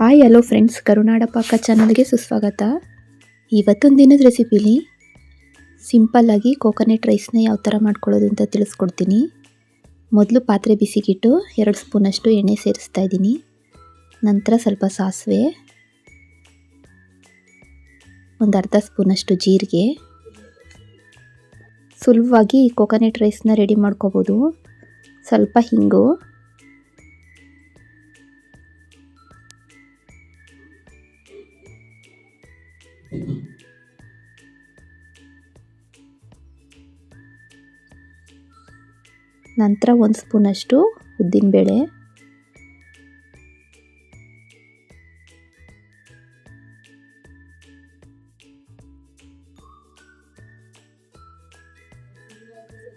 Hi hello friends, ಕರುನಾಡ ಪಾಕ ಚಾನಲ್ಗೆ ಸುಸ್ವಾಗತ. ಇವತ್ತೊಂದು ದಿನದ ರೆಸಿಪಿಲಿ ಸಿಂಪಲ್ಲಾಗಿ ಕೋಕೋನಟ್ ರೈಸ್ನ ಯಾವ ಥರ ಮಾಡ್ಕೊಳ್ಳೋದು ಅಂತ ತಿಳಿಸ್ಕೊಡ್ತೀನಿ. ಮೊದಲು ಪಾತ್ರೆ ಬಿಸಿಗಿಟ್ಟು 2 ಸ್ಪೂನಷ್ಟು ಎಣ್ಣೆ ಸೇರಿಸ್ತಾ ಇದ್ದೀನಿ. ನಂತರ ಸ್ವಲ್ಪ ಸಾಸಿವೆ, ಒಂದು ಅರ್ಧ ಸ್ಪೂನಷ್ಟು ಜೀರಿಗೆ. ಸುಲಭವಾಗಿ ಕೋಕೋನಟ್ ರೈಸ್ನ ರೆಡಿ ಮಾಡ್ಕೋಬೋದು. ಸ್ವಲ್ಪ ಹಿಂಗು, ನಂತರ 1 ಸ್ಪೂನಷ್ಟು ಉದ್ದಿನಬೇಳೆ,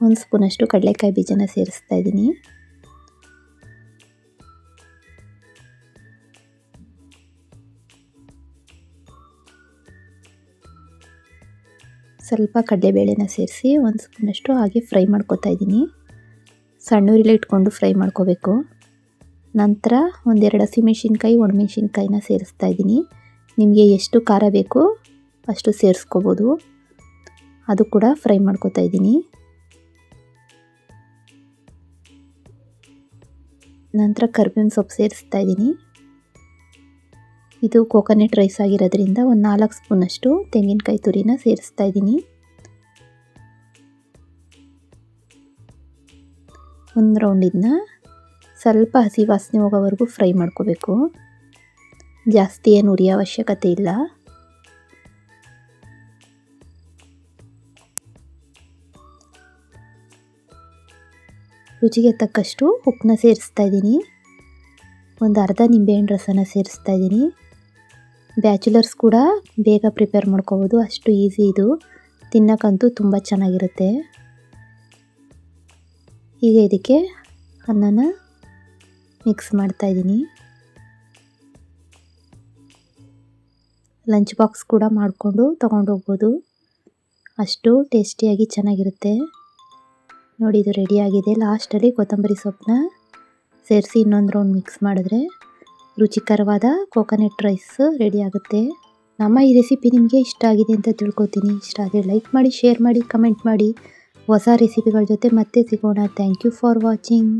ಒಂದು ಸ್ಪೂನಷ್ಟು ಕಡಲೆಕಾಯಿ ಬೀಜನ ಸೇರಿಸ್ತಾ ಇದ್ದೀನಿ. ಸ್ವಲ್ಪ ಕಡಲೆಬೇಳೆನ ಸೇರಿಸಿ 1 ಸ್ಪೂನಷ್ಟು ಹಾಗೆ ಫ್ರೈ ಮಾಡ್ಕೊತಾ ಇದ್ದೀನಿ. ಸಣ್ಣ ಉರಿಲಿ ಇಟ್ಕೊಂಡು ಫ್ರೈ ಮಾಡ್ಕೋಬೇಕು. ನಂತರ 1-2 ಹಸಿಮೆಣಸಿನ್ಕಾಯಿ, ಒಣಮೆಣಸಿನ್ಕಾಯಿನ ಸೇರಿಸ್ತಾ ಇದ್ದೀನಿ. ನಿಮಗೆ ಎಷ್ಟು ಖಾರ ಬೇಕು ಅಷ್ಟು ಸೇರಿಸ್ಕೋಬೋದು. ಅದು ಕೂಡ ಫ್ರೈ ಮಾಡ್ಕೊತಾ ಇದ್ದೀನಿ. ನಂತರ ಕರಿಬೇವಿನ ಸೊಪ್ಪು ಸೇರಿಸ್ತಾ ಇದ್ದೀನಿ. ಇದು ಕೋಕೋನಟ್ ರೈಸ್ ಆಗಿರೋದ್ರಿಂದ 4 ಸ್ಪೂನಷ್ಟು ತೆಂಗಿನಕಾಯಿ ತುರಿನ ಸೇರಿಸ್ತಾ ಇದ್ದೀನಿ. ಒಂದು ರೌಂಡಿಂದ ಸ್ವಲ್ಪ ಹಸಿ ವಾಸನೆ ಹೋಗೋವರೆಗೂ ಫ್ರೈ ಮಾಡ್ಕೋಬೇಕು. ಜಾಸ್ತಿ ಏನು ಉರಿಯೋ ಅವಶ್ಯಕತೆ ಇಲ್ಲ. ರುಚಿಗೆ ತಕ್ಕಷ್ಟು ಉಪ್ಪನ್ನ ಸೇರಿಸ್ತಾ ಇದ್ದೀನಿ. ಒಂದು ಅರ್ಧ ನಿಂಬೆಹಣ್ಣು ರಸನ ಸೇರಿಸ್ತಾ ಇದ್ದೀನಿ. ಬ್ಯಾಚುಲರ್ಸ್ ಕೂಡ ಬೇಗ ಪ್ರಿಪೇರ್ ಮಾಡ್ಕೋಬೋದು, ಅಷ್ಟು ಈಸಿ ಇದು. ತಿನ್ನೋಕ್ಕಂತೂ ತುಂಬ ಚೆನ್ನಾಗಿರುತ್ತೆ. ಈಗ ಇದಕ್ಕೆ ಅನ್ನನ ಮಿಕ್ಸ್ ಮಾಡ್ತಾ ಇದ್ದೀನಿ. ಲಂಚ್ ಬಾಕ್ಸ್ ಕೂಡ ಮಾಡಿಕೊಂಡು ತೊಗೊಂಡೋಗ್ಬೋದು, ಅಷ್ಟು ಟೇಸ್ಟಿಯಾಗಿ ಚೆನ್ನಾಗಿರುತ್ತೆ. ನೋಡಿ, ಇದು ರೆಡಿಯಾಗಿದೆ. ಲಾಸ್ಟಲ್ಲಿ ಕೊತ್ತಂಬರಿ ಸೊಪ್ಪನ್ನ ಸೇರಿಸಿ ಇನ್ನೊಂದು ರೌಂಡ್ ಮಿಕ್ಸ್ ಮಾಡಿದ್ರೆ ರುಚಿಕರವಾದ ಕೋಕೋನಟ್ ರೈಸ್ ರೆಡಿ ಆಗುತ್ತೆ. ನಮ್ಮ ಈ ರೆಸಿಪಿ ನಿಮಗೆ ಇಷ್ಟ ಆಗಿದೆ ಅಂತ ತಿಳ್ಕೊತೀನಿ. ಇಷ್ಟ ಆದರೆ ಲೈಕ್ ಮಾಡಿ, ಶೇರ್ ಮಾಡಿ, ಕಮೆಂಟ್ ಮಾಡಿ. ಹೊಸ ರೆಸಿಪಿಗಳ ಜೊತೆ ಮತ್ತೆ ಸಿಗೋಣ. Thank you for watching.